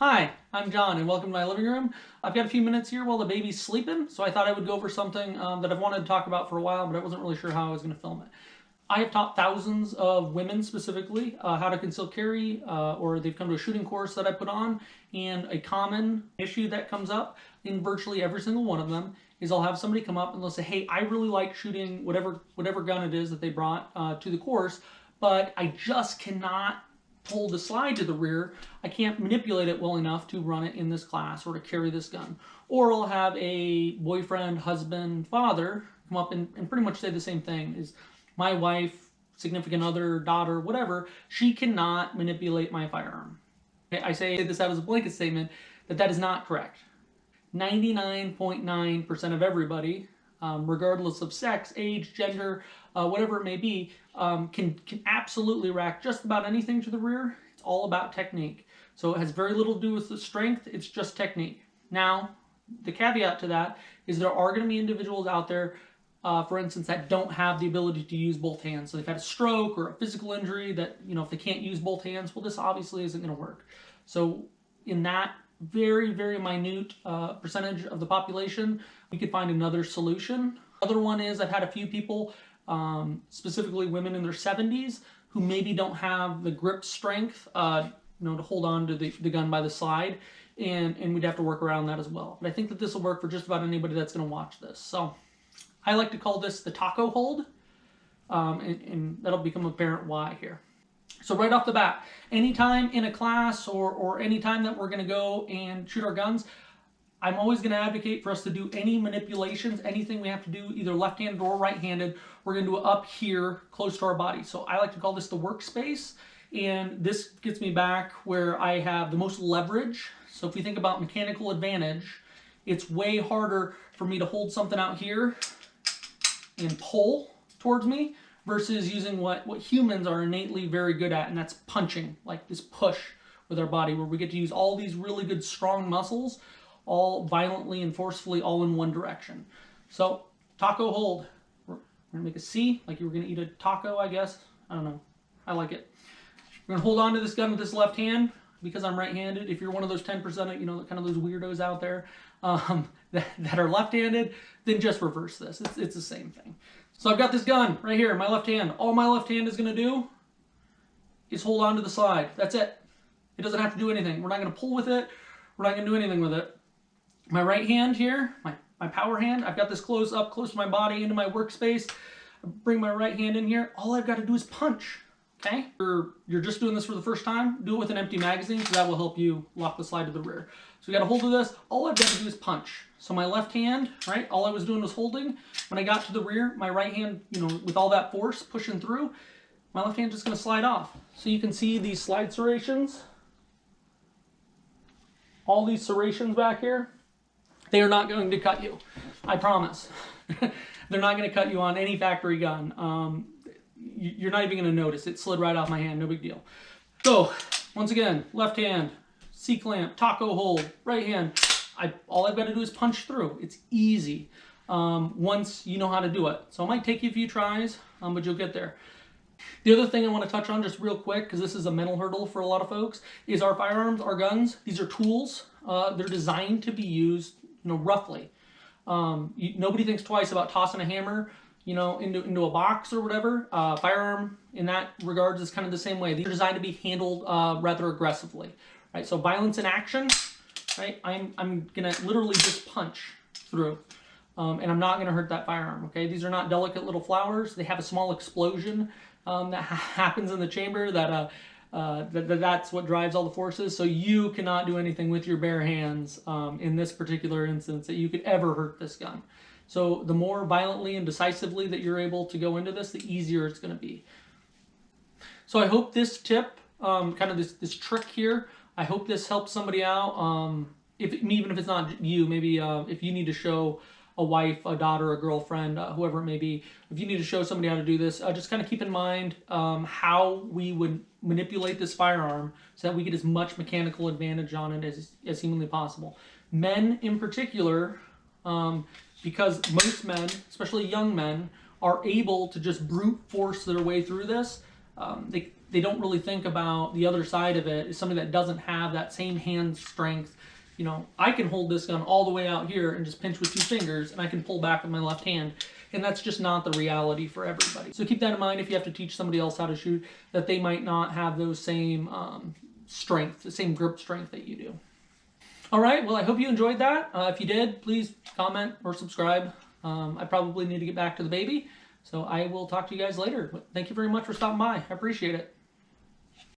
Hi, I'm John and welcome to my living room. I've got a few minutes here while the baby's sleeping, so I thought I would go over something that I've wanted to talk about for a while, but I wasn't really sure how I was going to film it. I have taught thousands of women specifically how to conceal carry, or they've come to a shooting course that I put on, and a common issue that comes up in virtually every single one of them is I'll have somebody come up and they'll say, hey, I really like shooting whatever gun it is that they brought to the course, but I just cannot pull the slide to the rear. I can't manipulate it well enough to run it in this class or to carry this gun. Or I'll have a boyfriend, husband, father come up and pretty much say the same thing. Is my wife, significant other, daughter, whatever, she cannot manipulate my firearm. Okay, I say this out as a blanket statement that is not correct. 99.9% of everybody, regardless of sex, age, gender, whatever it may be, can absolutely rack just about anything to the rear. It's all about technique. So it has very little to do with the strength, it's just technique. Now, the caveat to that is there are going to be individuals out there, for instance, that don't have the ability to use both hands. So they've had a stroke or a physical injury that, if they can't use both hands, well, this obviously isn't going to work. So in that very, very minute percentage of the population, we could find another solution. Other one is I've had a few people, specifically women in their 70s, who maybe don't have the grip strength, to hold on to the gun by the slide, and we'd have to work around that as well. But I think that this will work for just about anybody that's going to watch this. So I like to call this the taco hold, and that'll become apparent why here. So right off the bat, anytime in a class or anytime that we're going to go and shoot our guns, I'm always going to advocate for us to do any manipulations, anything we have to do, either left-handed or right-handed, we're going to do it up here, close to our body. So I like to call this the workspace, and this gets me back where I have the most leverage. So if we think about mechanical advantage, it's way harder for me to hold something out here and pull towards me versus using what humans are innately very good at, and that's punching, like this push with our body, where we get to use all these really good strong muscles all violently and forcefully all in one direction. So taco hold, we're gonna make a C, like you were gonna eat a taco, I guess. I don't know, I like it. We're gonna hold on to this gun with this left hand because I'm right-handed. If you're one of those 10%, kind of those weirdos out there that are left-handed, then just reverse this. It's the same thing. So I've got this gun right here in my left hand. All my left hand is going to do is hold on to the slide. That's it. It doesn't have to do anything. We're not going to pull with it. We're not going to do anything with it. My right hand here, my power hand, I've got this close to my body, into my workspace. I bring my right hand in here. All I've got to do is punch. Okay? You're just doing this for the first time, do it with an empty magazine, so that will help you lock the slide to the rear. So we got a hold of this. All I've got to do is punch. So my left hand, right, all I was doing was holding. When I got to the rear, my right hand, with all that force pushing through, my left hand's just going to slide off. So you can see these slide serrations. All these serrations back here, they are not going to cut you. I promise. They're not going to cut you on any factory gun. You're not even going to notice. It slid right off my hand, no big deal. So, once again, left hand, C-clamp, taco hold, right hand. All I've got to do is punch through. It's easy once you know how to do it. So it might take you a few tries, but you'll get there. The other thing I want to touch on just real quick, because this is a mental hurdle for a lot of folks, is our firearms, our guns. These are tools. They're designed to be used, roughly. Nobody thinks twice about tossing a hammer into a box or whatever. Firearm, in that regards, is kind of the same way. These are designed to be handled rather aggressively, right? So violence in action, right? I'm gonna literally just punch through, and I'm not gonna hurt that firearm, okay? These are not delicate little flowers. They have a small explosion that happens in the chamber that's what drives all the forces. So you cannot do anything with your bare hands in this particular instance that you could ever hurt this gun. So the more violently and decisively that you're able to go into this, the easier it's going to be. So I hope this tip, kind of this trick here, I hope this helps somebody out. Even if it's not you, maybe if you need to show a wife, a daughter, a girlfriend, whoever it may be, if you need to show somebody how to do this, just kind of keep in mind how we would manipulate this firearm so that we get as much mechanical advantage on it as humanly possible. Men in particular, because most men, especially young men, are able to just brute force their way through this. they don't really think about the other side of it. Is somebody that doesn't have that same hand strength. You know, I can hold this gun all the way out here and just pinch with 2 fingers, and I can pull back with my left hand. And that's just not the reality for everybody. So keep that in mind if you have to teach somebody else how to shoot, that they might not have those same strength, the same grip strength that you do. All right, well, I hope you enjoyed that. If you did, please comment or subscribe. I probably need to get back to the baby, so I will talk to you guys later. Thank you very much for stopping by. I appreciate it.